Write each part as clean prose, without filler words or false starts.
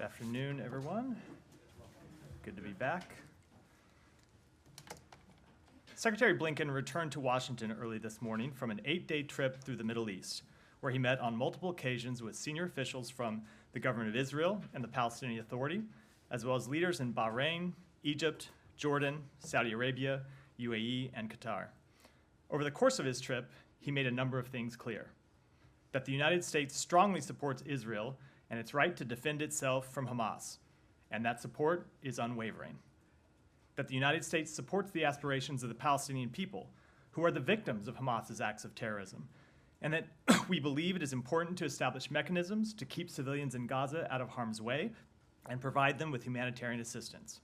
afternoon, everyone. Good to be back. Secretary Blinken returned to Washington early this morning from an 8-day trip through the Middle East, where he met on multiple occasions with senior officials from the government of Israel and the Palestinian Authority, as well as leaders in Bahrain, Egypt, Jordan, Saudi Arabia, UAE, and Qatar. Over the course of his trip, he made a number of things clear. That the United States strongly supports Israel and its right to defend itself from Hamas, and that support is unwavering. That the United States supports the aspirations of the Palestinian people, who are the victims of Hamas's acts of terrorism, and that we believe it is important to establish mechanisms to keep civilians in Gaza out of harm's way and provide them with humanitarian assistance.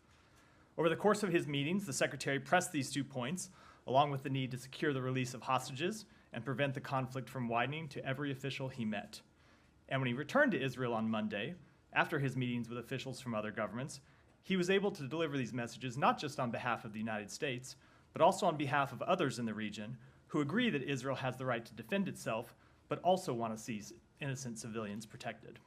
Over the course of his meetings, the Secretary pressed these 2 points, along with the need to secure the release of hostages and prevent the conflict from widening to every official he met. And when he returned to Israel on Monday, after his meetings with officials from other governments, he was able to deliver these messages not just on behalf of the United States, but also on behalf of others in the region who agree that Israel has the right to defend itself, but also want to see innocent civilians protected.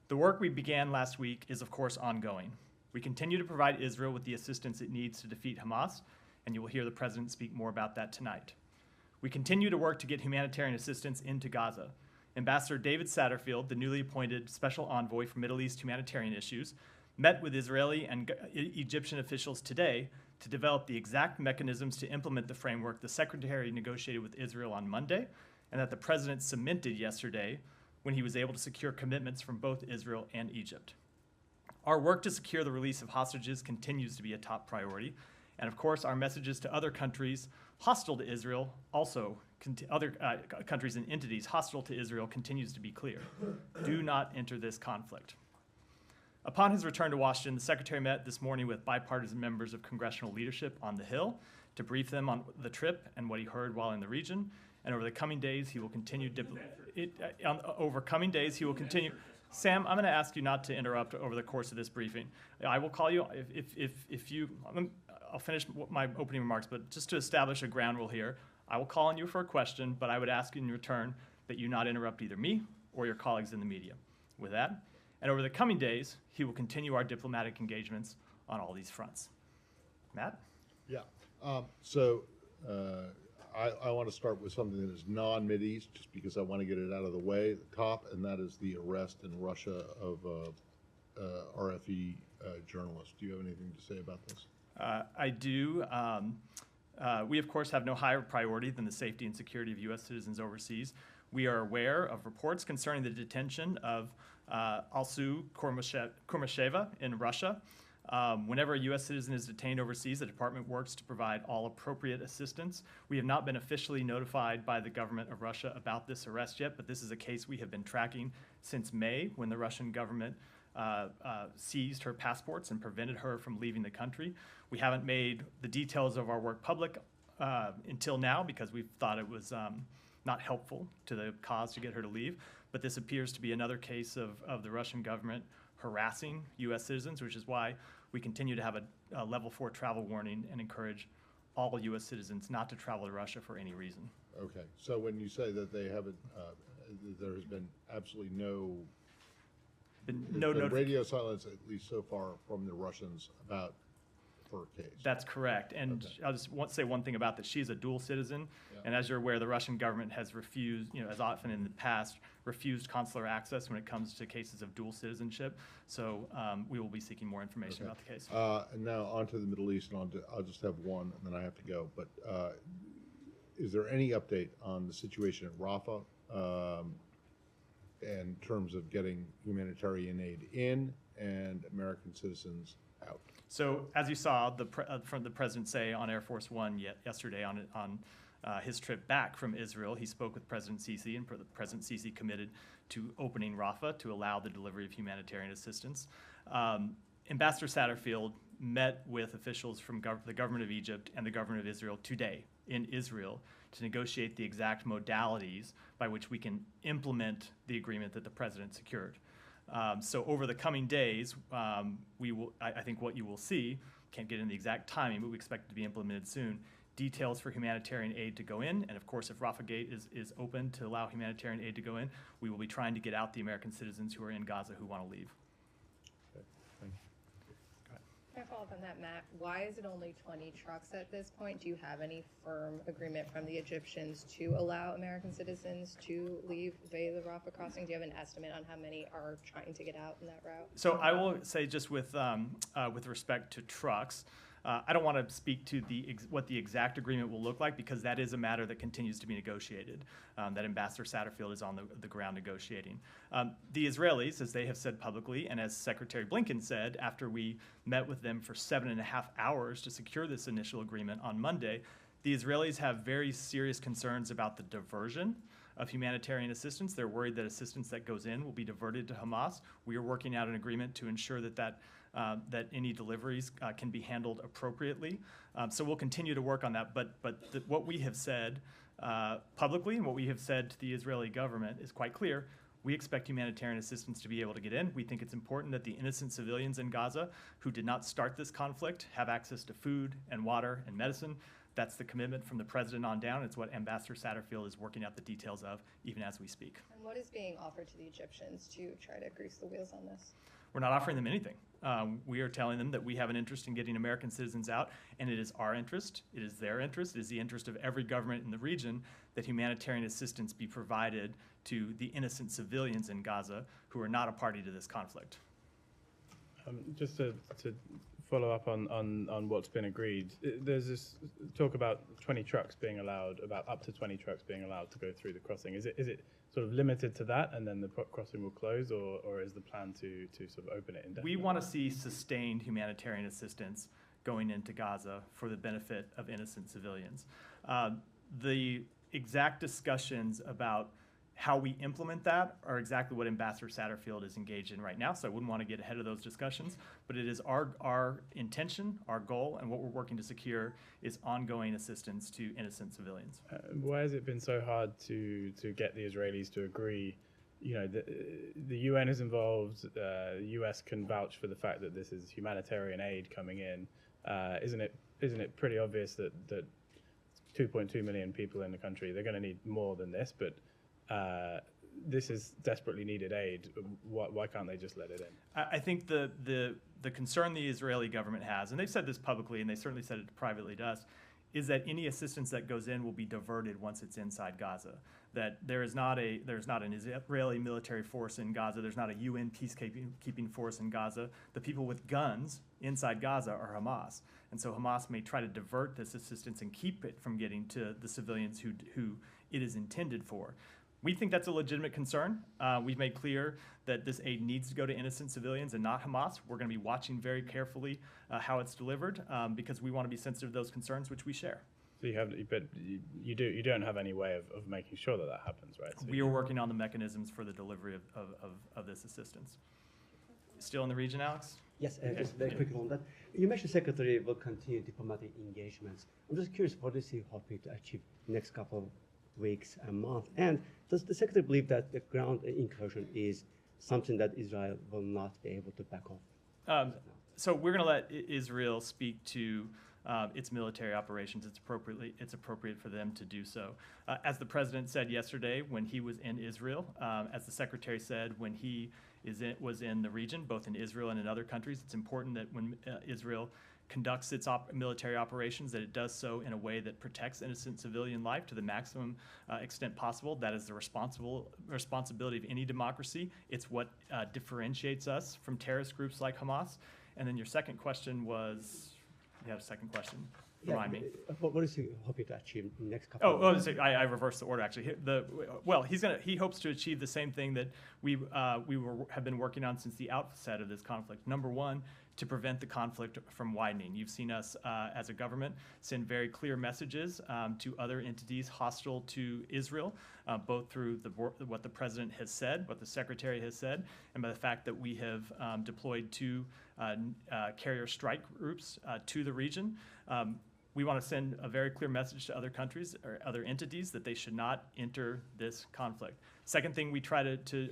The work we began last week is, of course, ongoing. We continue to provide Israel with the assistance it needs to defeat Hamas, and you will hear the President speak more about that tonight. We continue to work to get humanitarian assistance into Gaza. Ambassador David Satterfield, the newly appointed special envoy for Middle East humanitarian issues, met with Israeli and Egyptian officials today to develop the exact mechanisms to implement the framework the Secretary negotiated with Israel on Monday and that the President cemented yesterday when he was able to secure commitments from both Israel and Egypt. Our work to secure the release of hostages continues to be a top priority, and of course our messages to other countries hostile to Israel, also other countries and entities hostile to Israel, continues to be clear. Do not enter this conflict. Upon his return to Washington, the Secretary met this morning with bipartisan members of congressional leadership on the Hill to brief them on the trip and what he heard while in the region. And over the coming days, he will continue. Sam, I'm going to ask you not to interrupt over the course of this briefing. I will call you if you. I'll finish my opening remarks, but just to establish a ground rule here, I will call on you for a question, but I would ask in return that you not interrupt either me or your colleagues in the media. With that, and over the coming days, he will continue our diplomatic engagements on all these fronts. Matt? Yeah. I want to start with something that is non-Mideast, just because I want to get it out of the way at the top, and that is the arrest in Russia of RFE journalist. Do you have anything to say about this? I do. We, of course, have no higher priority than the safety and security of U.S. citizens overseas. We are aware of reports concerning the detention of Alsu Kurmasheva in Russia. Whenever a U.S. citizen is detained overseas, the department works to provide all appropriate assistance. We have not been officially notified by the government of Russia about this arrest yet, but this is a case we have been tracking since May, when the Russian government seized her passports and prevented her from leaving the country. We haven't made the details of our work public until now because we thought it was not helpful to the cause to get her to leave. But this appears to be another case of the Russian government harassing U.S. citizens, which is why we continue to have a level 4 travel warning and encourage all U.S. citizens not to travel to Russia for any reason. Okay. So when you say that they haven't, there has been absolutely no radio silence, at least so far, from the Russians about her case. That's correct. And okay. I'll just say one thing about that. She's a dual citizen. Yeah. And as you're aware, the Russian government has refused, as often in the past, refused consular access when it comes to cases of dual citizenship. So we will be seeking more information about the case. And now on to the Middle East, and I'll just have one, and then I have to go. But is there any update on the situation at Rafah in terms of getting humanitarian aid in and American citizens out? So, as you saw, from the President say on Air Force One yesterday on his trip back from Israel, he spoke with President Sisi, and President Sisi committed to opening Rafah to allow the delivery of humanitarian assistance. Ambassador Satterfield met with officials from the government of Egypt and the government of Israel today in Israel to negotiate the exact modalities by which we can implement the agreement that the President secured. So over the coming days, I think what you will see, can't get into the exact timing, but we expect it to be implemented soon, details for humanitarian aid to go in. And of course, if Rafah Gate is open to allow humanitarian aid to go in, we will be trying to get out the American citizens who are in Gaza who want to leave. Can I follow up on that, Matt? Why is it only 20 trucks at this point? Do you have any firm agreement from the Egyptians to allow American citizens to leave via the Rafah crossing? Do you have an estimate on how many are trying to get out in that route? So I will say, just with respect to trucks, I don't want to speak to what the exact agreement will look like, because that is a matter that continues to be negotiated, that Ambassador Satterfield is on the ground negotiating. The Israelis, as they have said publicly, and as Secretary Blinken said after we met with them for 7.5 hours to secure this initial agreement on Monday, the Israelis have very serious concerns about the diversion of humanitarian assistance. They're worried that assistance that goes in will be diverted to Hamas. We are working out an agreement to ensure that any deliveries can be handled appropriately. So we'll continue to work on that. But what we have said publicly and what we have said to the Israeli government is quite clear. We expect humanitarian assistance to be able to get in. We think it's important that the innocent civilians in Gaza who did not start this conflict have access to food and water and medicine. That's the commitment from the president on down. It's what Ambassador Satterfield is working out the details of, even as we speak. And what is being offered to the Egyptians to try to grease the wheels on this? We're not offering them anything. We are telling them that we have an interest in getting American citizens out, and it is our interest, it is their interest, it is the interest of every government in the region that humanitarian assistance be provided to the innocent civilians in Gaza who are not a party to this conflict. Just to follow up on what's been agreed, there's this talk about 20 trucks being allowed, about up to 20 trucks being allowed to go through the crossing. Is it sort of limited to that, and then the crossing will close, or is the plan to sort of open it indefinitely? We want to see sustained humanitarian assistance going into Gaza for the benefit of innocent civilians. The exact discussions about how we implement that are exactly what Ambassador Satterfield is engaged in right now, so I wouldn't want to get ahead of those discussions, but it is our intention, our goal, and what we're working to secure is ongoing assistance to innocent civilians. Why has it been so hard to get the Israelis to agree? You know, the UN is involved, the US can vouch for the fact that this is humanitarian aid coming in. Isn't it pretty obvious that 2.2 million people in the country, they're going to need more than this, but this is desperately needed aid. Why can't they just let it in? I think the concern the Israeli government has, and they've said this publicly, and they certainly said it privately to us, is that any assistance that goes in will be diverted once it's inside Gaza. That there's not an Israeli military force in Gaza. There's not a UN peacekeeping force in Gaza. The people with guns inside Gaza are Hamas, and so Hamas may try to divert this assistance and keep it from getting to the civilians who it is intended for. We think that's a legitimate concern. We've made clear that this aid needs to go to innocent civilians and not Hamas. We're going to be watching very carefully how it's delivered because we want to be sensitive to those concerns, which we share. So you don't have any way of making sure that happens, right? So we are working on the mechanisms for the delivery of this assistance. Still in the region, Alex? Yes, just very quickly on that. You mentioned Secretary will continue diplomatic engagements. I'm just curious, what is he hoping to achieve next couple of weeks and month? And does the Secretary believe that the ground incursion is something that Israel will not be able to back off? So we're going to let Israel speak to its military operations. It's appropriate for them to do so. As the president said yesterday when he was in Israel, as the secretary said when he was in the region, both in Israel and in other countries, it's important that when Israel conducts its military operations, that it does so in a way that protects innocent civilian life to the maximum extent possible. That is the responsibility of any democracy. It's what differentiates us from terrorist groups like Hamas. And then your second question was, you had a second question? Remind me. What is he hoping to achieve in the next couple of weeks? I reversed the order actually. He hopes to achieve the same thing that we have been working on since the outset of this conflict. Number one, to prevent the conflict from widening. You've seen us as a government send very clear messages to other entities hostile to Israel, both through what the president has said, what the secretary has said, and by the fact that we have deployed 2 carrier strike groups to the region. We want to send a very clear message to other countries or other entities that they should not enter this conflict. Second thing we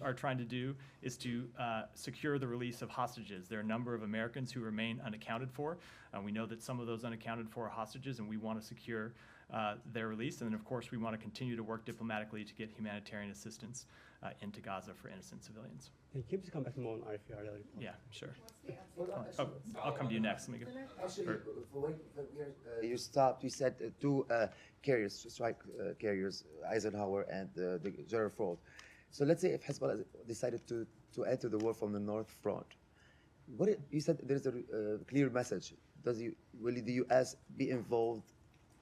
are trying to do is to secure the release of hostages. There are a number of Americans who remain unaccounted for. We know that some of those unaccounted for are hostages, and we want to secure their release. And then, of course, we want to continue to work diplomatically to get humanitarian assistance into Gaza for innocent civilians. Can you please come back more on RFE report? Yeah, sure. Well, I'll come to you next. Let me go. Actually, Or- you stopped. You said two carriers, strike carriers, Eisenhower and the Gerald Ford. So let's say if Hezbollah decided to enter the war from the north front, you said there's a clear message. Will the U.S. be involved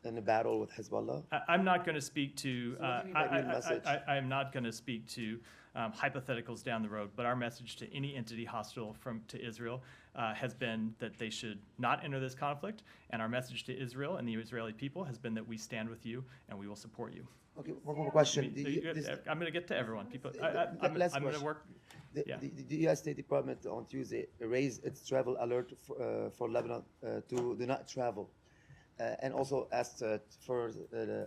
in a battle with Hezbollah? I'm not going to speak to. So what do you mean by your message? I'm not going to speak to hypotheticals down the road. But our message to any entity hostile to Israel has been that they should not enter this conflict. And our message to Israel and the Israeli people has been that we stand with you and we will support you. Okay, one more question. I'm going to get to everyone. People, The I'm last going to question. work. Yeah. The U.S. State Department on Tuesday raised its travel alert for Lebanon to do not travel, and also asked for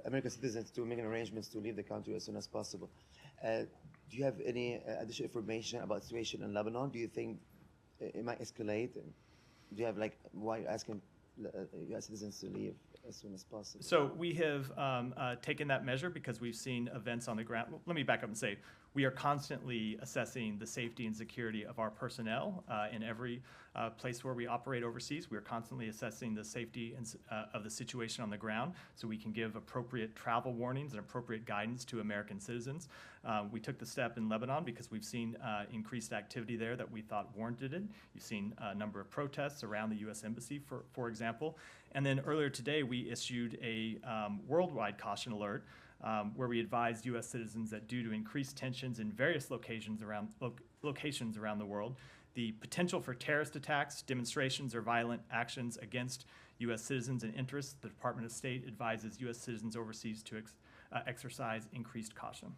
American citizens to make arrangements to leave the country as soon as possible. Do you have any additional information about the situation in Lebanon? Do you think it might escalate? And do you have why you're asking U.S. citizens to leave as soon as possible? So we have taken that measure because we've seen events on the ground. Let me back up and say we are constantly assessing the safety and security of our personnel in every place where we operate overseas. We are constantly assessing the safety of the situation on the ground so we can give appropriate travel warnings and appropriate guidance to American citizens. We took the step in Lebanon because we've seen increased activity there that we thought warranted it. You've seen a number of protests around the U.S. Embassy, for example. And then earlier today, we issued a worldwide caution alert where we advised U.S. citizens that due to increased tensions in various locations around the world, the potential for terrorist attacks, demonstrations, or violent actions against U.S. citizens and interests, the Department of State advises U.S. citizens overseas to exercise increased caution.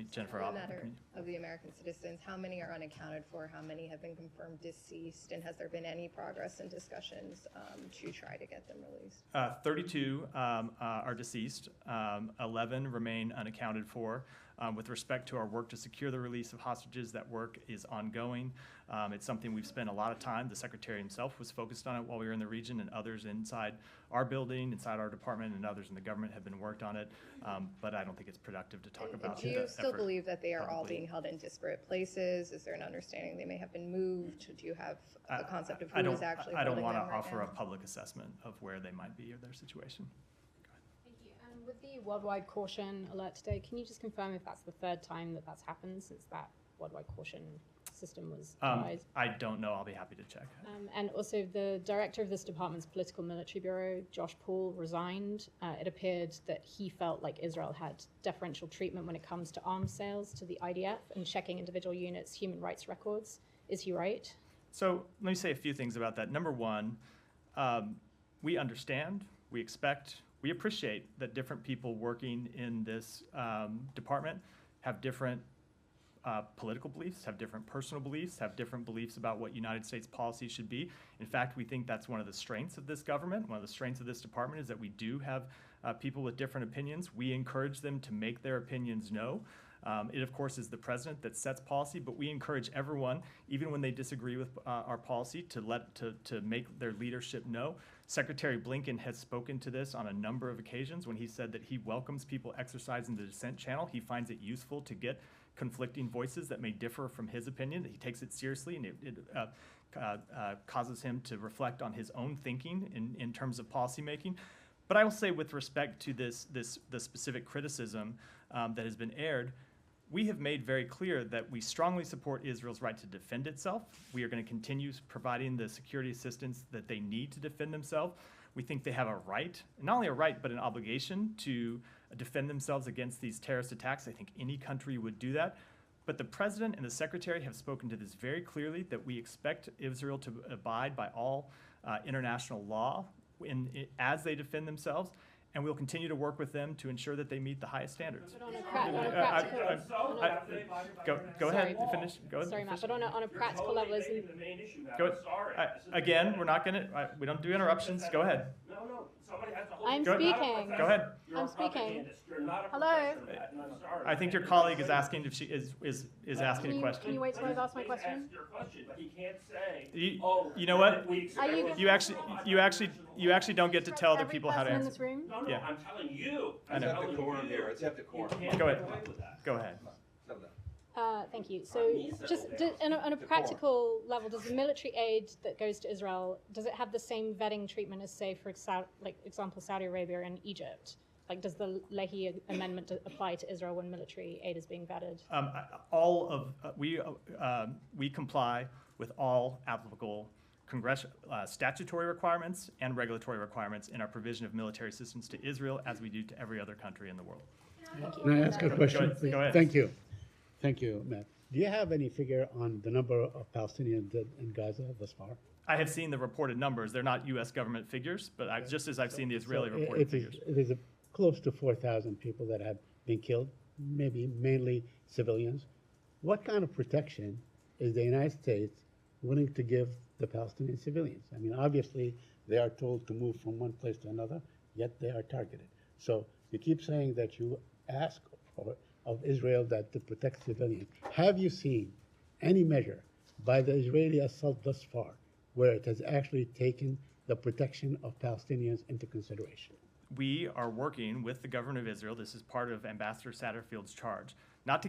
Jennifer, On the matter of the American citizens, how many are unaccounted for? How many have been confirmed deceased? And has there been any progress in discussions to try to get them released? 32 are deceased. 11 remain unaccounted for. With respect to our work to secure the release of hostages, that work is ongoing. It's something we've spent a lot of time. The Secretary himself was focused on it while we were in the region, and others inside our building, inside our department, and others in the government have been worked on it. But I don't think it's productive to talk about Do you still effort believe that they are all publicly. being held in disparate places? Is there an understanding they may have been moved? Do you have a concept of I who is don't- actually I don't holding want them to right offer now? a public assessment of where they might be or their situation. Thank you. With the worldwide caution alert today, can you just confirm if that's the third time that that's happened since that worldwide caution system was devised? I don't know. I'll be happy to check. And also, the director of this department's political military bureau, Josh Paul, resigned. It appeared that he felt like Israel had deferential treatment when it comes to arms sales to the IDF and checking individual units' human rights records. Is he right? So let me say a few things about that. Number one, we understand, we expect, we appreciate that different people working in this department have different political beliefs, have different personal beliefs, have different beliefs about what United States policy should be. In fact, we think that's one of the strengths of this government. One of the strengths of this department is that we do have people with different opinions. We encourage them to make their opinions known. It, of course, is the president that sets policy, but we encourage everyone, even when they disagree with our policy, to make their leadership know. Secretary Blinken has spoken to this on a number of occasions when he said that he welcomes people exercising the dissent channel. He finds it useful to get conflicting voices that may differ from his opinion. He takes it seriously, and it causes him to reflect on his own thinking in terms of policymaking. But I will say, with respect to the specific criticism that has been aired, we have made very clear that we strongly support Israel's right to defend itself. We are going to continue providing the security assistance that they need to defend themselves. We think they have a right, not only a right, but an obligation to defend themselves against these terrorist attacks. I think any country would do that. But the president and the secretary have spoken to this very clearly, that we expect Israel to abide by all international law as they defend themselves. And we'll continue to work with them to ensure that they meet the highest standards. But on a practical, Go ahead, finish. Go ahead. sorry, Matt, finish. but on a practical level, isn't Go, again, we're not going to, we don't do interruptions. Go ahead. No, Somebody has to hold I'm you. You're not a speaking. professor. Go ahead. You're I'm a speaking. propagandist. You're not a Hello? professor. I'm sorry. I think your colleague is asking if she is asking a Can question. you wait till I've asked my Please question? ask your question, but he can't say, You- oh. you know what? we Are you- expect- You actually don't get to tell other Every people how to person in answer. this room? No, Yeah. I'm telling you. I know. I'm telling Decorum you. here, it's at decorum. You can't Go get ahead. away with that. Go ahead. Thank you. So, just on a practical level, does the military aid that goes to Israel, does it have the same vetting treatment as, say, for example, Saudi Arabia and Egypt? Like, does the Leahy Amendment apply to Israel when military aid is being vetted? We comply with all applicable statutory requirements and regulatory requirements in our provision of military assistance to Israel, as we do to every other country in the world. Can I ask a question? ahead, go ahead. Thank you. Thank you, Matt. Do you have any figure on the number of Palestinians dead in Gaza thus far? I have seen the reported numbers. They're not U.S. government figures, but just as I've seen the Israeli reported figures. It is close to 4,000 people that have been killed, maybe mainly civilians. What kind of protection is the United States willing to give the Palestinian civilians? I mean, obviously, they are told to move from one place to another, yet they are targeted. So you keep saying that you ask of Israel that to protect civilians. Have you seen any measure by the Israeli assault thus far where it has actually taken the protection of Palestinians into consideration? We are working with the government of Israel. This is part of Ambassador Satterfield's charge, not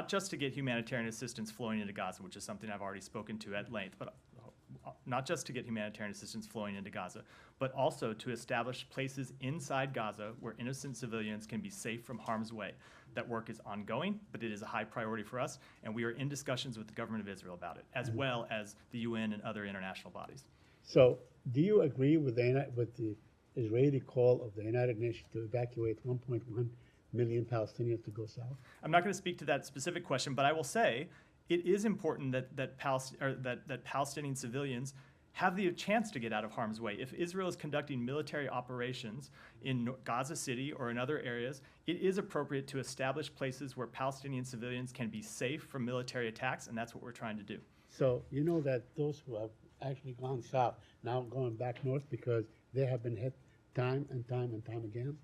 just to get humanitarian assistance flowing into Gaza, which is something I've already spoken to at length, but not just to get humanitarian assistance flowing into Gaza, but also to establish places inside Gaza where innocent civilians can be safe from harm's way. That work is ongoing, but it is a high priority for us, and we are in discussions with the government of Israel about it, as well as the UN and other international bodies. So do you agree with the Israeli call of the United Nations to evacuate 1.1 million Palestinians to go south? I'm not going to speak to that specific question, but I will say it is important that Palestinian civilians have the chance to get out of harm's way. If Israel is conducting military operations in Gaza City or in other areas, it is appropriate to establish places where Palestinian civilians can be safe from military attacks, and that's what we're trying to do. So you know that those who have actually gone south now going back north because they have been hit time and time and time again?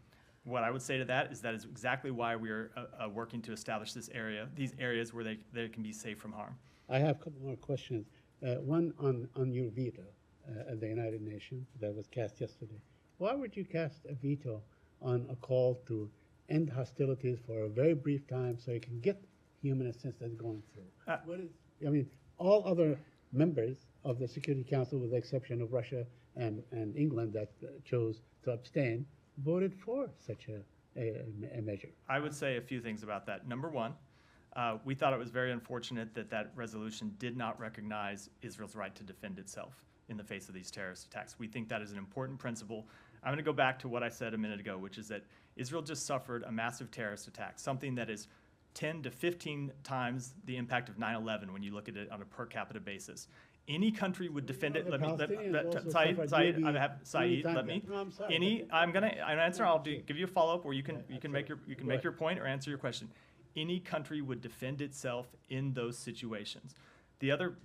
What I would say to that is exactly why we are working to establish these areas where they can be safe from harm. I have a couple more questions. One on your veto at the United Nations that was cast yesterday. Why would you cast a veto on a call to end hostilities for a very brief time so you can get human assistance going through? I mean, all other members of the Security Council, with the exception of Russia and England that chose to abstain, voted for such a measure. I would say a few things about that. Number one, we thought it was very unfortunate that resolution did not recognize Israel's right to defend itself in the face of these terrorist attacks. We think that is an important principle. I'm going to go back to what I said a minute ago, which is that Israel just suffered a massive terrorist attack, something that is 10 to 15 times the impact of 9/11 when you look at it on a per capita basis. Any country would defend it. Saeed, I'm going to answer. I'll give you a follow-up where you can make your point or answer your question. Any country would defend itself in those situations. The other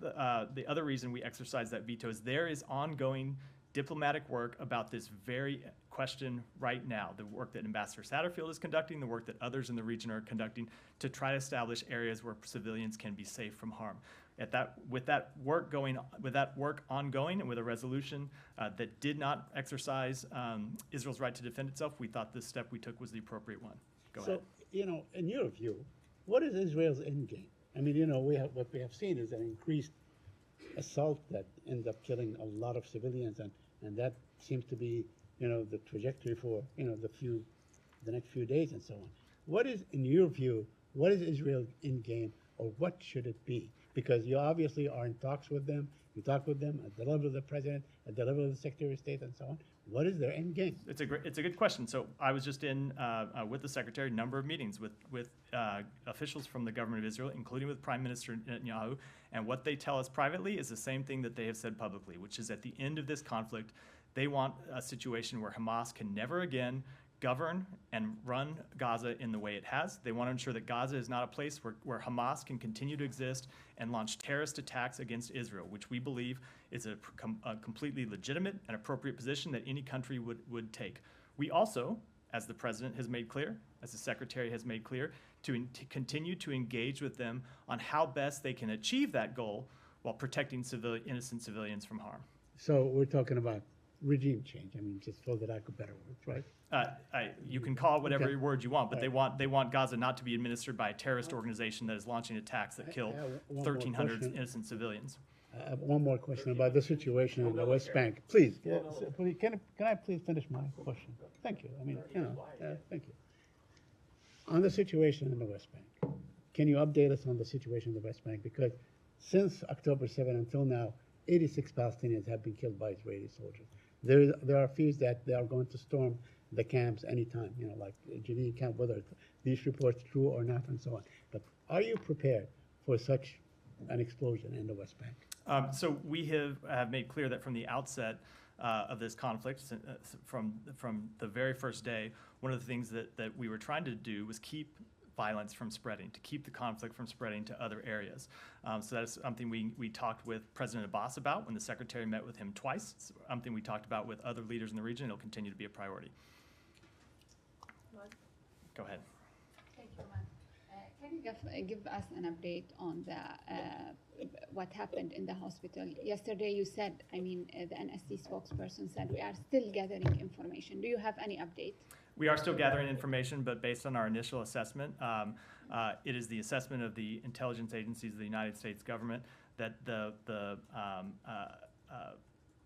reason we exercise that veto is there is ongoing diplomatic work about this very question right now, the work that Ambassador Satterfield is conducting, the work that others in the region are conducting to try to establish areas where civilians can be safe from harm. With that work ongoing and with a resolution that did not exercise Israel's right to defend itself, we thought this step we took was the appropriate one. Go ahead. You know, in your view, what is Israel's end game? I mean, you know, what we have seen is an increased assault that ends up killing a lot of civilians, and that seems to be, you know, the trajectory for, you know, the next few days and so on. What is, in your view, what is Israel's end game, or what should it be? Because you obviously are in talks with them. You talk with them at the level of the president, at the level of the Secretary of State, and so on. What is their end game? It's a good question. So I was just in with the Secretary a number of meetings with officials from the government of Israel, including with Prime Minister Netanyahu, and what they tell us privately is the same thing that they have said publicly, which is at the end of this conflict, they want a situation where Hamas can never again govern and run Gaza in the way it has. They want to ensure that Gaza is not a place where Hamas can continue to exist and launch terrorist attacks against Israel, which we believe is a completely legitimate and appropriate position that any country would take. We also, as the president has made clear, as the secretary has made clear, to continue to engage with them on how best they can achieve that goal while protecting innocent civilians from harm. So we're talking about regime change. I mean, just for the lack of better words, right? You can call it whatever Okay. word you want, but Right. they want Gaza not to be administered by a terrorist organization that is launching attacks that kill I have one more 1,300 question. innocent civilians. I have one more question about the situation in the West Bank. Please, can I please finish my question? Thank you. I mean, thank you. On the situation in the West Bank, can you update us on the situation in the West Bank? Because since October 7 until now, 86 Palestinians have been killed by Israeli soldiers. There are fears that they are going to storm the camps anytime, like Jenin camp, whether these reports true or not, and so on. But are you prepared for such an explosion in the West Bank? So we have made clear that from the outset of this conflict, from the very first day, one of the things that we were trying to do was keep violence from spreading, to keep the conflict from spreading to other areas. So that's something we talked with President Abbas about when the secretary met with him twice. It's something we talked about with other leaders in the region. It'll continue to be a priority. Go ahead. Thank you, Matt. Can you give us an update on what happened in the hospital? Yesterday you said, the NSC spokesperson said, we are still gathering information. Do you have any update? We are still gathering information, but based on our initial assessment, it is the assessment of the intelligence agencies of the United States government that the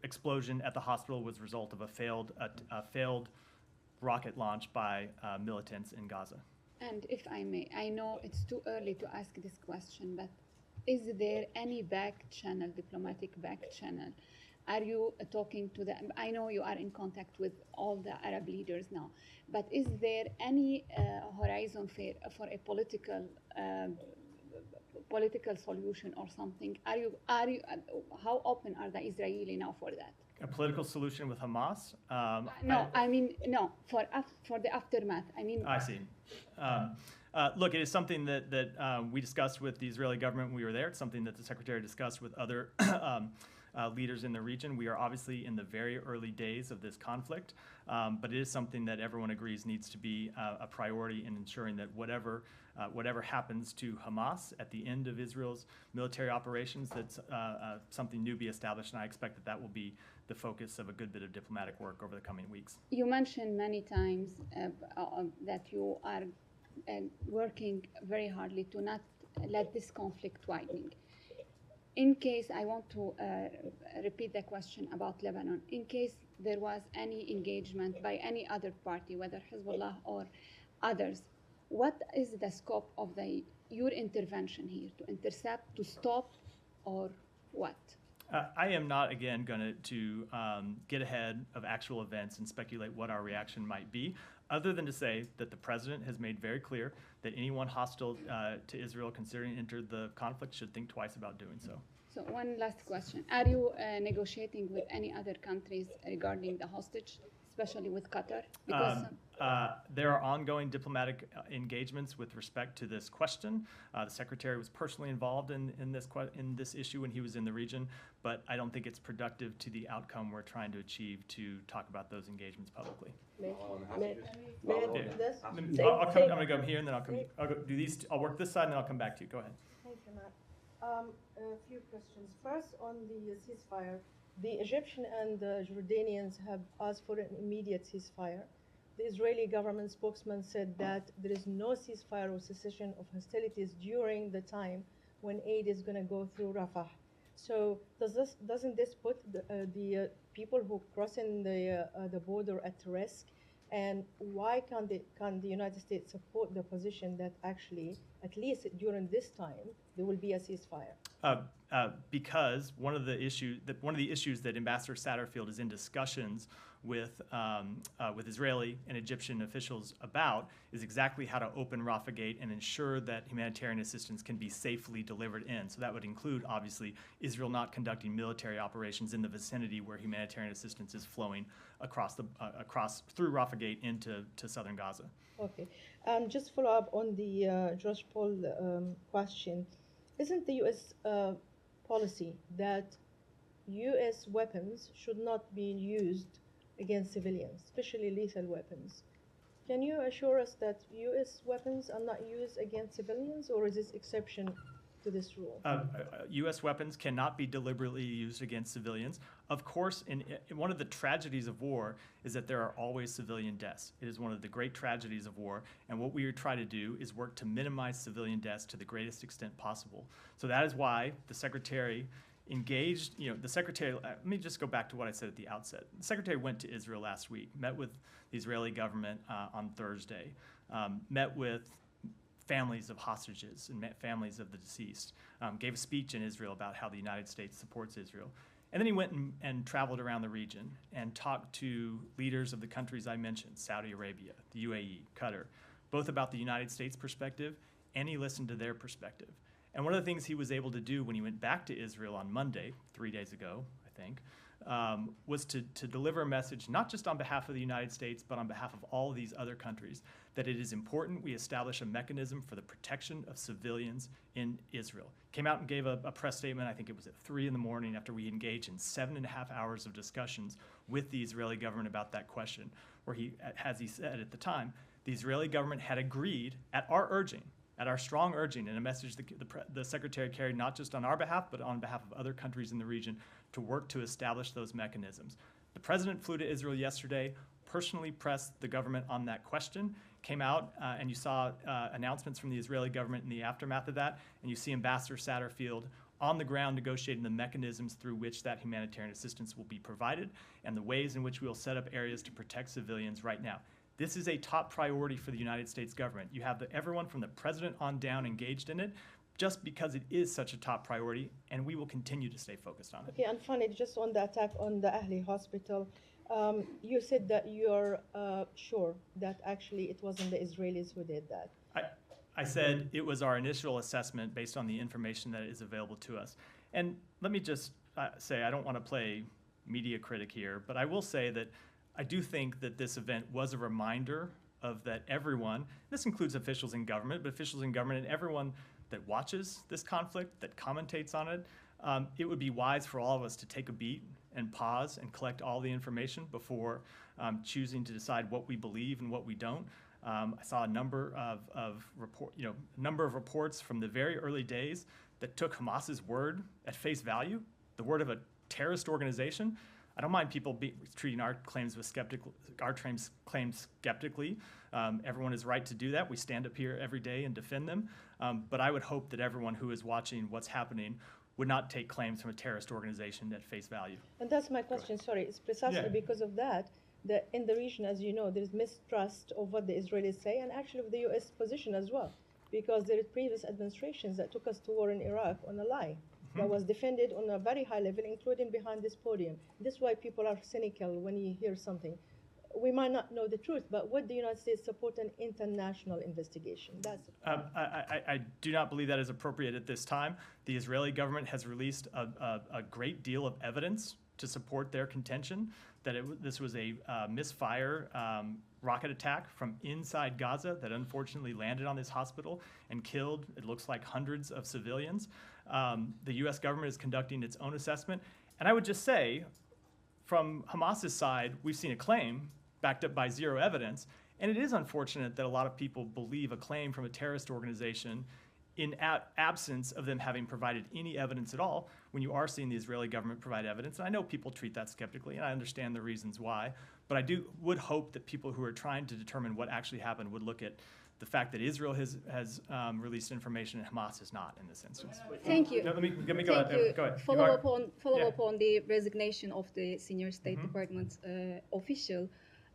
explosion at the hospital was a result of a failed rocket launch by militants in Gaza. And if I may, I know it's too early to ask this question, but is there any diplomatic back channel? Are you talking to them? I know you are in contact with all the Arab leaders now, but is there any horizon for a political solution or something? How open are the Israeli now for that? A political solution with Hamas? No, for the aftermath. I see. Look, it is something that we discussed with the Israeli government when we were there. It's something that the secretary discussed with other leaders in the region. We are obviously in the very early days of this conflict, but it is something that everyone agrees needs to be a priority in ensuring that whatever happens to Hamas at the end of Israel's military operations, that something new be established, and I expect that will be the focus of a good bit of diplomatic work over the coming weeks. You mentioned many times that you are working very hardly to not let this conflict widen. In case, I want to repeat the question about Lebanon, in case there was any engagement by any other party, whether Hezbollah or others, what is the scope of your intervention here? To intercept, to stop, or what? I am not, again, going to get ahead of actual events and speculate what our reaction might be, other than to say that the president has made very clear that anyone hostile to Israel considering to enter the conflict should think twice about doing so. So one last question. Are you negotiating with any other countries regarding the hostage, especially with Qatar? Because there are ongoing diplomatic engagements with respect to this question. The secretary was personally involved in this issue when he was in the region, but I don't think it's productive to the outcome we're trying to achieve to talk about those engagements publicly. May I do this? I'm going to go here and then I'll go do these. I'll work this side and then I'll come back to you. Go ahead. Thank you, Matt. A few questions. First, on the ceasefire, the Egyptian and the Jordanians have asked for an immediate ceasefire. The Israeli government spokesman said that there is no ceasefire or cessation of hostilities during the time when aid is going to go through Rafah. So doesn't this put the people who cross in the border at risk? And why can't the United States support the position that actually, at least during this time, there will be a ceasefire? because one of the issues that Ambassador Satterfield is in discussions with Israeli and Egyptian officials about is exactly how to open Rafah Gate and ensure that humanitarian assistance can be safely delivered in. So that would include, obviously, Israel not conducting military operations in the vicinity where humanitarian assistance is flowing across through Rafah Gate into southern Gaza. Okay. Just follow up on the Josh Paul question. Isn't the U.S. Policy that U.S. weapons should not be used against civilians, especially lethal weapons? Can you assure us that U.S. weapons are not used against civilians, or is this exception to this rule? U.S. weapons cannot be deliberately used against civilians. Of course, one of the tragedies of war is that there are always civilian deaths. It is one of the great tragedies of war, and what we try to do is work to minimize civilian deaths to the greatest extent possible. So that is why the Secretary engaged, let me just go back to what I said at the outset. The Secretary went to Israel last week, met with the Israeli government on Thursday, met with families of hostages and families of the deceased, gave a speech in Israel about how the United States supports Israel. And then he went and traveled around the region and talked to leaders of the countries I mentioned, Saudi Arabia, the UAE, Qatar, both about the United States perspective, and he listened to their perspective. And one of the things he was able to do when he went back to Israel on Monday, 3 days ago, I think, was to deliver a message not just on behalf of the United States, but on behalf of all of these other countries, that it is important we establish a mechanism for the protection of civilians in Israel. Came out and gave a press statement, I think it was at 3 in the morning, after we engaged in 7.5 hours of discussions with the Israeli government about that question, where he, as he said at the time, the Israeli government had agreed at our urging, at our strong urging, and a message the Secretary carried not just on our behalf, but on behalf of other countries in the region, to work to establish those mechanisms. The President flew to Israel yesterday, personally pressed the government on that question, came out, and you saw announcements from the Israeli government in the aftermath of that, and you see Ambassador Satterfield on the ground negotiating the mechanisms through which that humanitarian assistance will be provided and the ways in which we will set up areas to protect civilians right now. This is a top priority for the United States government. You have everyone from the president on down engaged in it, just because it is such a top priority, and we will continue to stay focused on it. Okay, and finally, just on the attack on the Ahli hospital, you said that you're sure that actually it wasn't the Israelis who did that. I said it was our initial assessment based on the information that is available to us. And let me just say, I don't want to play media critic here, but I will say that I do think that this event was a reminder of that everyone, this includes officials in government, but officials in government and everyone that watches this conflict, that commentates on it, it would be wise for all of us to take a beat and pause and collect all the information before choosing to decide what we believe and what we don't. I saw a number of reports from the very early days that took Hamas's word at face value, the word of a terrorist organization. I don't mind people treating our claims skeptically. Everyone is right to do that. We stand up here every day and defend them. But I would hope that everyone who is watching what's happening would not take claims from a terrorist organization at face value. And that's my question, sorry. It's precisely because of that in the region, as you know, there's mistrust of what the Israelis say, and actually of the U.S. position as well, because there are previous administrations that took us to war in Iraq on a lie. That was defended on a very high level, including behind this podium. This is why people are cynical when you hear something. We might not know the truth, but would the United States support an international investigation? That's I do not believe that is appropriate at this time. The Israeli government has released a great deal of evidence to support their contention that this was a misfire rocket attack from inside Gaza that unfortunately landed on this hospital and killed, it looks like, hundreds of civilians. The U.S. government is conducting its own assessment. And I would just say, from Hamas's side, we've seen a claim backed up by zero evidence. And it is unfortunate that a lot of people believe a claim from a terrorist organization in absence of them having provided any evidence at all, when you are seeing the Israeli government provide evidence. And I know people treat that skeptically, and I understand the reasons why. But I would hope that people who are trying to determine what actually happened would look at the fact that Israel has released information and Hamas has not in this instance. Thank you. No, let me go Thank ahead. you. Follow up on the resignation of the senior State Department official.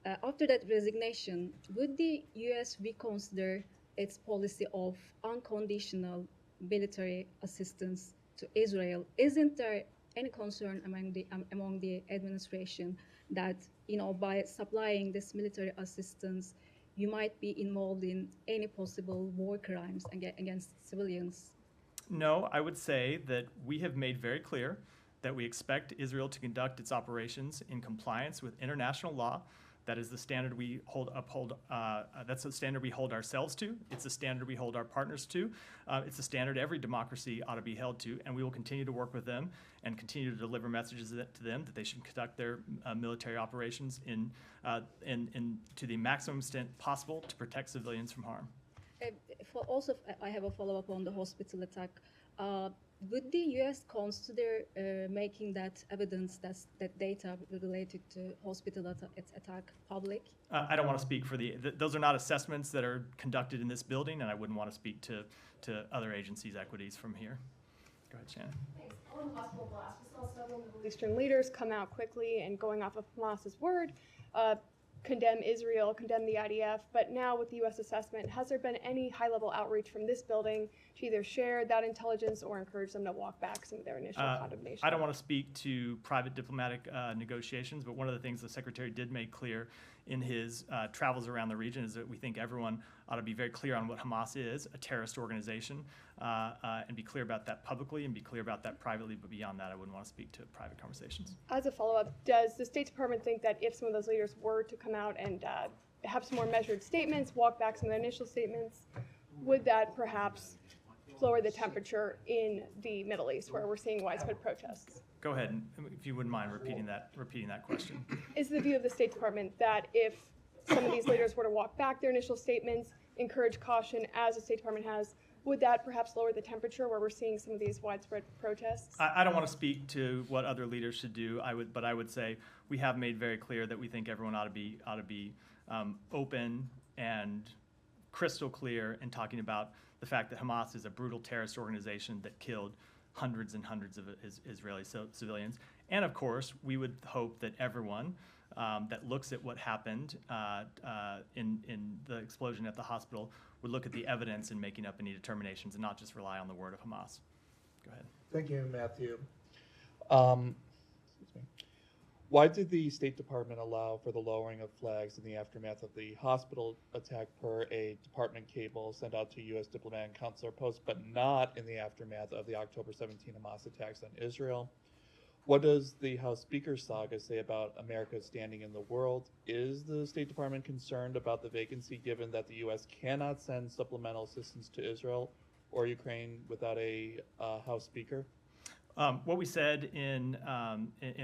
After that resignation, would the U.S. reconsider its policy of unconditional military assistance to Israel, isn't there any concern among the administration that, you know, by supplying this military assistance, you might be involved in any possible war crimes against civilians? No, I would say that we have made very clear that we expect Israel to conduct its operations in compliance with international law. That is the standard we uphold. That's the standard we hold ourselves to. It's the standard we hold our partners to. It's the standard every democracy ought to be held to, and we will continue to work with them and continue to deliver messages to them that they should conduct their military operations to the maximum extent possible to protect civilians from harm. I have a follow-up on the hospital attack. Would the U.S. consider making that evidence, that data related to hospital attack public? I don't want to speak for those are not assessments that are conducted in this building, and I wouldn't want to speak to other agencies' equities from here. Go ahead, Shannon. Thanks. On the hospital blast, we saw several Middle Eastern leaders come out quickly and going off of Hamas's word, condemn Israel, condemn the IDF, but now with the U.S. assessment, has there been any high-level outreach from this building to either share that intelligence or encourage them to walk back some of their initial condemnation? I don't want to speak to private diplomatic negotiations, but one of the things the Secretary did make clear in his travels around the region is that we think everyone ought to be very clear on what Hamas is, a terrorist organization, and be clear about that publicly and be clear about that privately, but beyond that, I wouldn't want to speak to private conversations. As a follow-up, does the State Department think that if some of those leaders were to come out and have some more measured statements, walk back some of their initial statements, would that perhaps lower the temperature in the Middle East where we're seeing widespread protests? Go ahead, if you wouldn't mind repeating that question. Is the view of the State Department that if some of these leaders were to walk back their initial statements, encourage caution as the State Department has, would that perhaps lower the temperature where we're seeing some of these widespread protests? I don't want to speak to what other leaders should do. But I would say we have made very clear that we think everyone ought to be open and crystal clear in talking about the fact that Hamas is a brutal terrorist organization that killed hundreds and hundreds of Israeli civilians. And of course, we would hope that everyone that looks at what happened in the explosion at the hospital would look at the evidence in making up any determinations and not just rely on the word of Hamas. Go ahead. Thank you, Matthew. Excuse me. Why did the State Department allow for the lowering of flags in the aftermath of the hospital attack per a department cable sent out to U.S. diplomat and consular posts, but not in the aftermath of the October 17 Hamas attacks on Israel? What does the House Speaker's saga say about America's standing in the world? Is the State Department concerned about the vacancy given that the U.S. cannot send supplemental assistance to Israel or Ukraine without a House Speaker? What we said in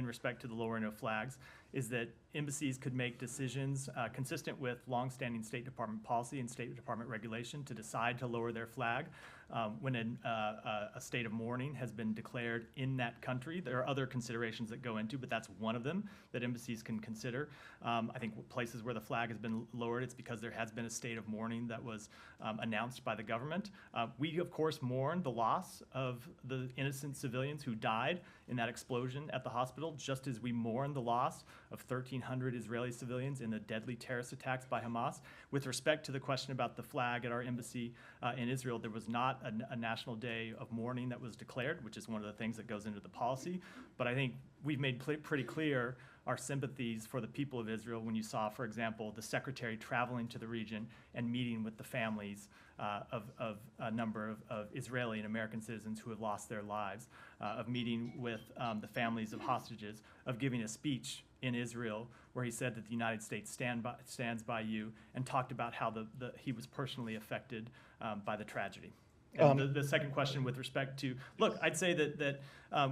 respect to the lowering of flags is that embassies could make decisions consistent with longstanding State Department policy and State Department regulation to decide to lower their flag when a state of mourning has been declared in that country. There are other considerations that go into, but that's one of them that embassies can consider. I think places where the flag has been lowered, it's because there has been a state of mourning that was announced by the government. We, of course, mourn the loss of the innocent civilians who died in that explosion at the hospital, just as we mourn the loss of 1,300 Israeli civilians in the deadly terrorist attacks by Hamas. With respect to the question about the flag at our embassy in Israel, there was not a national day of mourning that was declared, which is one of the things that goes into the policy. But I think we've made pretty clear our sympathies for the people of Israel when you saw, for example, the secretary traveling to the region and meeting with the families of a number of Israeli and American citizens who have lost their lives, of meeting with the families of hostages, of giving a speech in Israel where he said that the United States stands by you, and talked about how he was personally affected by the tragedy. And the second question with respect to, look, I'd say that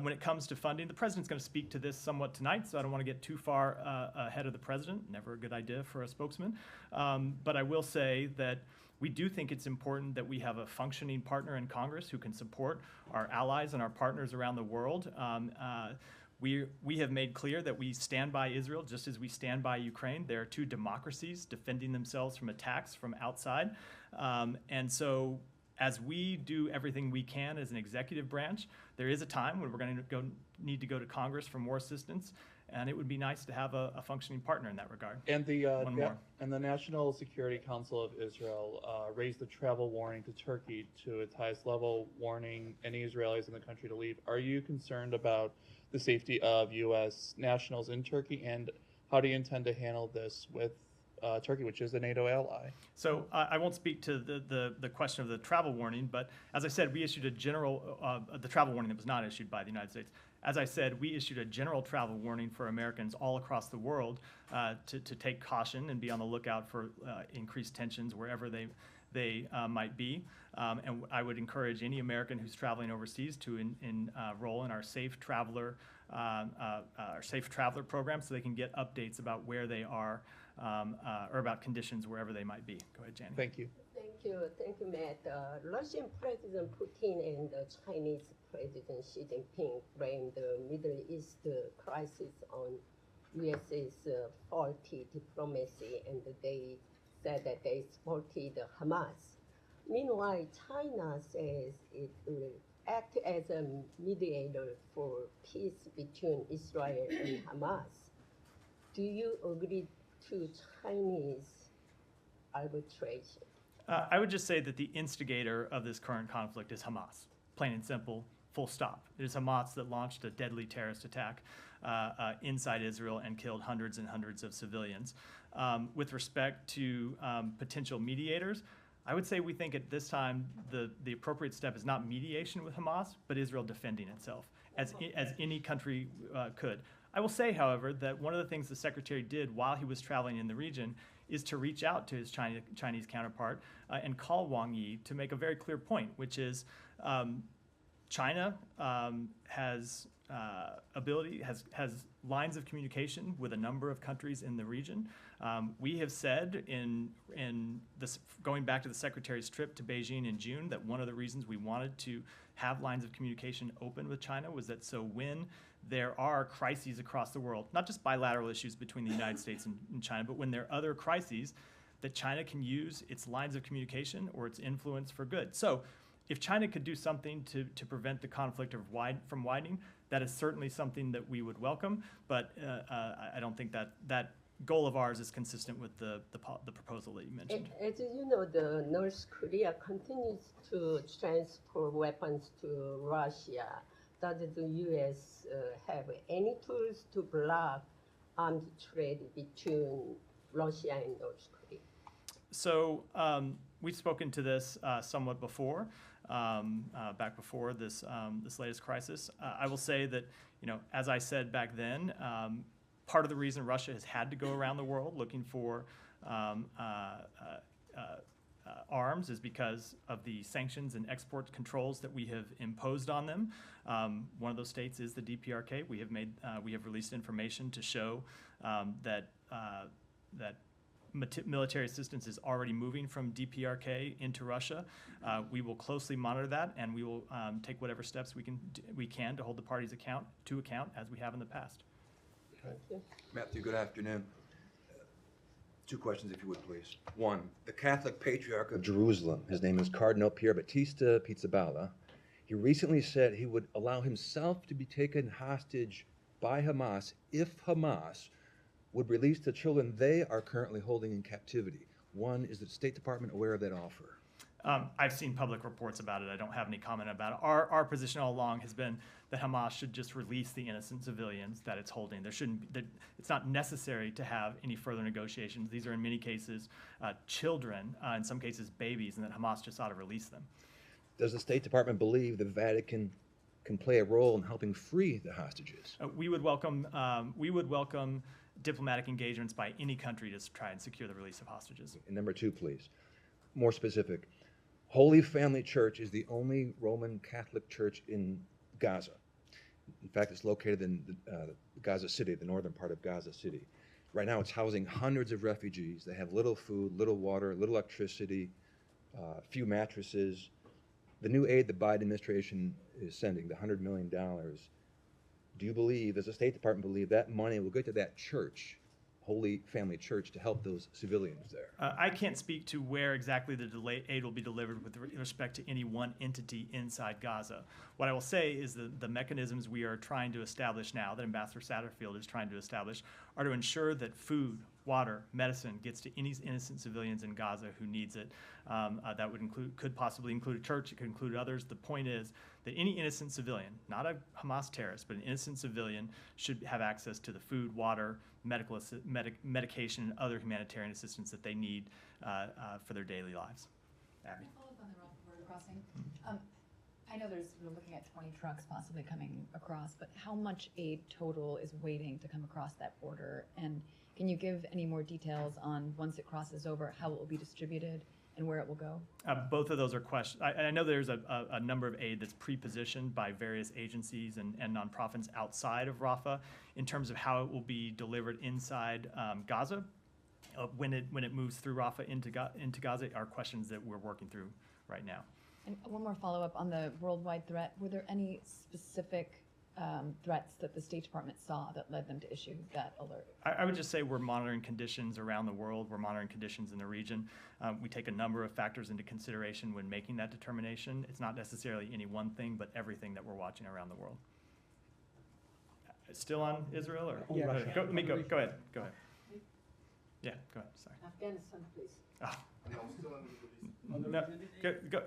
when it comes to funding, the president's going to speak to this somewhat tonight, so I don't want to get too far ahead of the president. Never a good idea for a spokesman. But I will say that we do think it's important that we have a functioning partner in Congress who can support our allies and our partners around the world. We have made clear that we stand by Israel just as we stand by Ukraine. There are two democracies defending themselves from attacks from outside. And so as we do everything we can as an executive branch, there is a time when we're going to need to go to Congress for more assistance. and it would be nice to have a functioning partner in that regard. And the One more. and the National Security Council of Israel raised the travel warning to Turkey to its highest level, warning any Israelis in the country to leave. Are you concerned about the safety of U.S. nationals in Turkey, and how do you intend to handle this with Turkey, which is a NATO ally? So I won't speak to the question of the travel warning, but as I said, we issued a general, the travel warning that was not issued by the United States. As I said, we issued a general travel warning for Americans all across the world to take caution and be on the lookout for increased tensions wherever they might be. And I would encourage any American who's traveling overseas to enroll in our Safe Traveler program so they can get updates about where they are or about conditions wherever they might be. Go ahead, Jenny. Thank you. Thank you, Matt. Russian President Putin and Chinese President Xi Jinping blamed the Middle East crisis on US's faulty diplomacy, and they said that they supported Hamas. Meanwhile, China says it will act as a mediator for peace between Israel and Hamas. Do you agree to Chinese arbitration? I would just say that the instigator of this current conflict is Hamas, plain and simple, full stop. It is Hamas that launched a deadly terrorist attack inside Israel and killed hundreds and hundreds of civilians. With respect to potential mediators, I would say we think at this time the appropriate step is not mediation with Hamas, but Israel defending itself, as any country could. I will say, however, that one of the things the Secretary did while he was traveling in the region is to reach out to his Chinese counterpart and call Wang Yi to make a very clear point, which is China has lines of communication with a number of countries in the region. We have said in this, going back to the Secretary's trip to Beijing in June, that one of the reasons we wanted to have lines of communication open with China was that so when there are crises across the world, not just bilateral issues between the United States and China, but when there are other crises, that China can use its lines of communication or its influence for good. So if China could do something to prevent the conflict from widening, that is certainly something that we would welcome, but I don't think that goal of ours is consistent with the proposal that you mentioned. As you know, the North Korea continues to transfer weapons to Russia. Does the U.S. have any tools to block armed trade between Russia and North Korea? So we've spoken to this somewhat before, back before this latest crisis. I will say that, as I said back then, part of the reason Russia has had to go around the world looking for arms is because of the sanctions and export controls that we have imposed on them. One of those states is the DPRK. We have released information to show that military assistance is already moving from DPRK into Russia. We will closely monitor that, and we will take whatever steps we can to hold the parties to account as we have in the past. Thank you. Matthew, good afternoon. Two questions, if you would, please. One, the Catholic Patriarch of Jerusalem, his name is Cardinal Pier Battista Pizzaballa. He recently said he would allow himself to be taken hostage by Hamas if Hamas would release the children they are currently holding in captivity. One, is the State Department aware of that offer? I've seen public reports about it. I don't have any comment about it. Our position all along has been that Hamas should just release the innocent civilians that it's holding. It's not necessary to have any further negotiations. These are in many cases children, in some cases babies, and that Hamas just ought to release them. Does the State Department believe the Vatican can play a role in helping free the hostages? We would welcome diplomatic engagements by any country to try and secure the release of hostages. And number two, please, more specific. Holy Family Church is the only Roman Catholic church in Gaza. In fact, it's located in Gaza City, the northern part of Gaza City. Right now, it's housing hundreds of refugees. They have little food, little water, little electricity, few mattresses. The new aid the Biden administration is sending, the $100 million, do you believe, does the State Department believe that money will get to that church Holy Family Church to help those civilians there? I can't speak to where exactly the aid will be delivered with respect to any one entity inside Gaza. What I will say is that the mechanisms we are trying to establish now, that Ambassador Satterfield is trying to establish, are to ensure that food, water, medicine gets to any innocent civilians in Gaza who needs it. That would could possibly include a church, it could include others. The point is that any innocent civilian, not a Hamas terrorist, but an innocent civilian should have access to the food, water, medication, and other humanitarian assistance that they need for their daily lives. Abby? Follow up on the Rafah border crossing. I know we're looking at 20 trucks possibly coming across, but how much aid total is waiting to come across that border? And can you give any more details on once it crosses over, how it will be distributed and where it will go? Both of those are questions. I know there's a number of aid that's pre-positioned by various agencies and nonprofits outside of Rafah in terms of how it will be delivered inside Gaza. When it moves through Rafah into Gaza are questions that we're working through right now. And one more follow-up on the worldwide threat. Were there any specific threats that the State Department saw that led them to issue that alert? I would just say we're monitoring conditions around the world. We're monitoring conditions in the region. We take a number of factors into consideration when making that determination. It's not necessarily any one thing, but everything that we're watching around the world. Still on Israel? Or Yeah. Go ahead. Yeah, go ahead. Sorry. Afghanistan, please. Oh. No,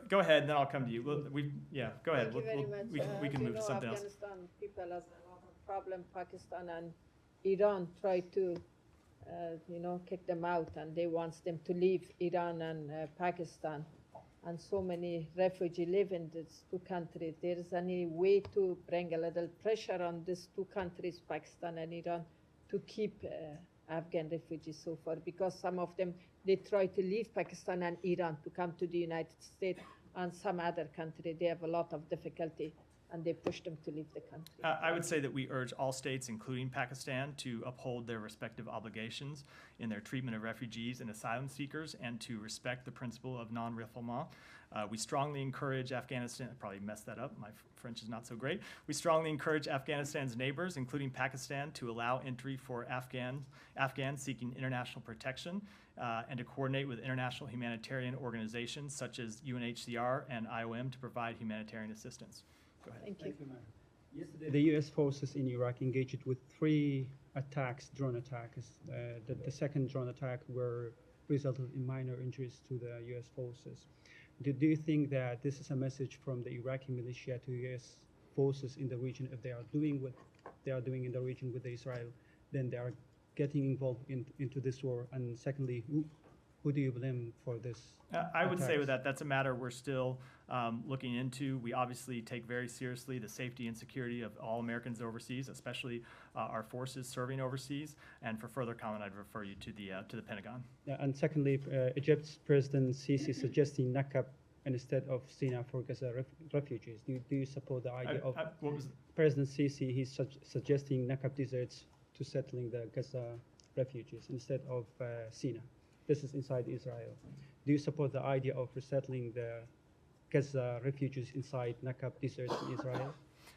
go ahead, and then I'll come to you. Go ahead. Thank you very much. We can you move to know, something else. Afghanistan people has a lot of problem. Pakistan and Iran try to, kick them out, and they want them to leave Iran and Pakistan. And so many refugees live in these two countries. There is any way to bring a little pressure on these two countries, Pakistan and Iran, to keep Afghan refugees so far, because some of them, they try to leave Pakistan and Iran to come to the United States, and some other country, they have a lot of difficulty, and they push them to leave the country. I would say that we urge all states, including Pakistan, to uphold their respective obligations in their treatment of refugees and asylum seekers and to respect the principle of non-refoulement. We strongly encourage Afghanistan, I probably messed that up, my French is not so great. We strongly encourage Afghanistan's neighbors, including Pakistan, to allow entry for Afghans seeking international protection and to coordinate with international humanitarian organizations such as UNHCR and IOM to provide humanitarian assistance. Go ahead. Thank you. Yesterday, the U.S. forces in Iraq engaged with 3 attacks, drone attacks. The second drone attack resulted in minor injuries to the U.S. forces. Do you think that this is a message from the Iraqi militia to U.S. forces in the region? If they are doing what they are doing in the region with Israel, then they are getting involved into this war? And secondly, who do you blame for this? I would say with that's a matter we're still looking into. We obviously take very seriously the safety and security of all Americans overseas, especially our forces serving overseas. And for further comment, I'd refer you to the Pentagon. Yeah, and secondly, Egypt's President Sisi suggesting Nakab instead of Sina for Gaza refugees. Do you support the idea of President Sisi? He's suggesting Nakab deserts to settling the Gaza refugees instead of Sina. This is inside Israel. Do you support the idea of resettling the Gaza refugees inside Nakab deserts in Israel?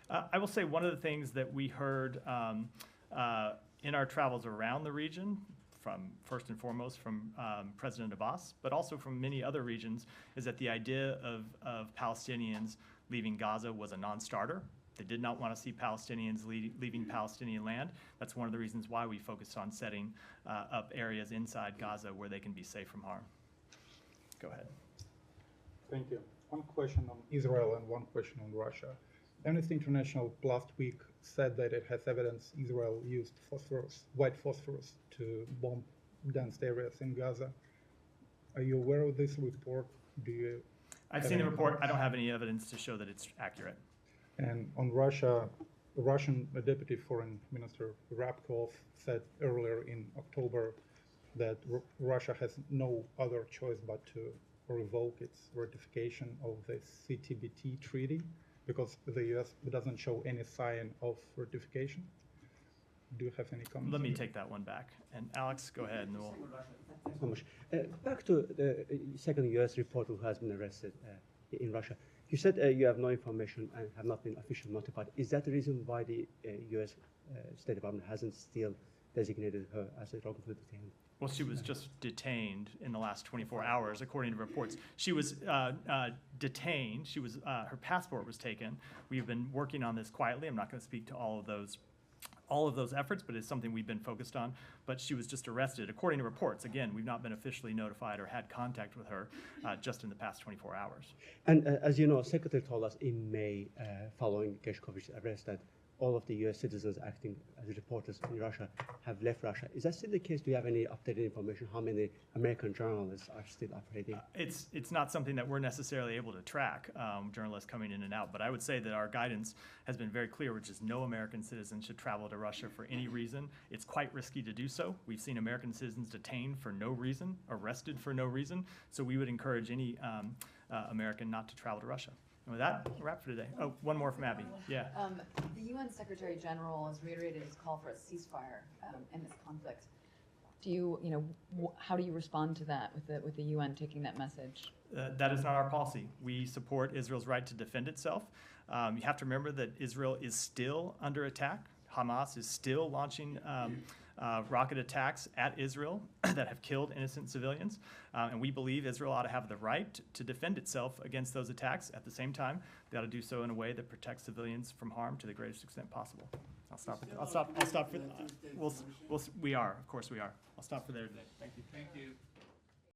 I will say one of the things that we heard in our travels around the region, from first and foremost from President Abbas, but also from many other regions, is that the idea of Palestinians leaving Gaza was a non-starter. They did not want to see Palestinians leaving Palestinian land. That's one of the reasons why we focused on setting up areas inside Gaza where they can be safe from harm. Go ahead. Thank you. One question on Israel and one question on Russia. Amnesty International last week said that it has evidence Israel used white phosphorus to bomb dense areas in Gaza. Are you aware of this report? I've seen the report. I don't have any evidence to show that it's accurate. And on Russia, the Russian Deputy Foreign Minister Rabkov said earlier in October that Russia has no other choice but to revoke its ratification of the CTBT treaty because the U.S. doesn't show any sign of ratification. Do you have any comments? Let me take that one back. And Alex, go ahead. And we'll... Thanks so much. Back to the second U.S. reporter who has been arrested in Russia. You said you have no information and have not been officially notified. Is that the reason why the U.S. State Department hasn't still designated her as a wrongfully detained. Well, she was just detained in the last 24 hours, according to reports. She was detained. She was her passport was taken. We've been working on this quietly. I'm not going to speak to all of those efforts, but it's something we've been focused on. But she was just arrested, according to reports. Again, we've not been officially notified or had contact with her just in the past 24 hours. And as you know, Secretary told us in May, following Gershkovich's arrest, that all of the U.S. citizens acting as reporters in Russia have left Russia. Is that still the case? Do you have any updated information? How many American journalists are still operating? It's not something that we're necessarily able to track, journalists coming in and out. But I would say that our guidance has been very clear, which is no American citizen should travel to Russia for any reason. It's quite risky to do so. We've seen American citizens detained for no reason, arrested for no reason. So we would encourage any American not to travel to Russia. And with that, a wrap for today. Oh, one more from Abby. Yeah. The UN Secretary General has reiterated his call for a ceasefire in this conflict. Do you, how do you respond to that with the UN taking that message? That is not our policy. We support Israel's right to defend itself. You have to remember that Israel is still under attack. Hamas is still launching rocket attacks at Israel that have killed innocent civilians. And we believe Israel ought to have the right to defend itself against those attacks. At the same time, they ought to do so in a way that protects civilians from harm to the greatest extent possible. I'll stop for, we are, of course we are. I'll stop for there today. Thank you. Thank you.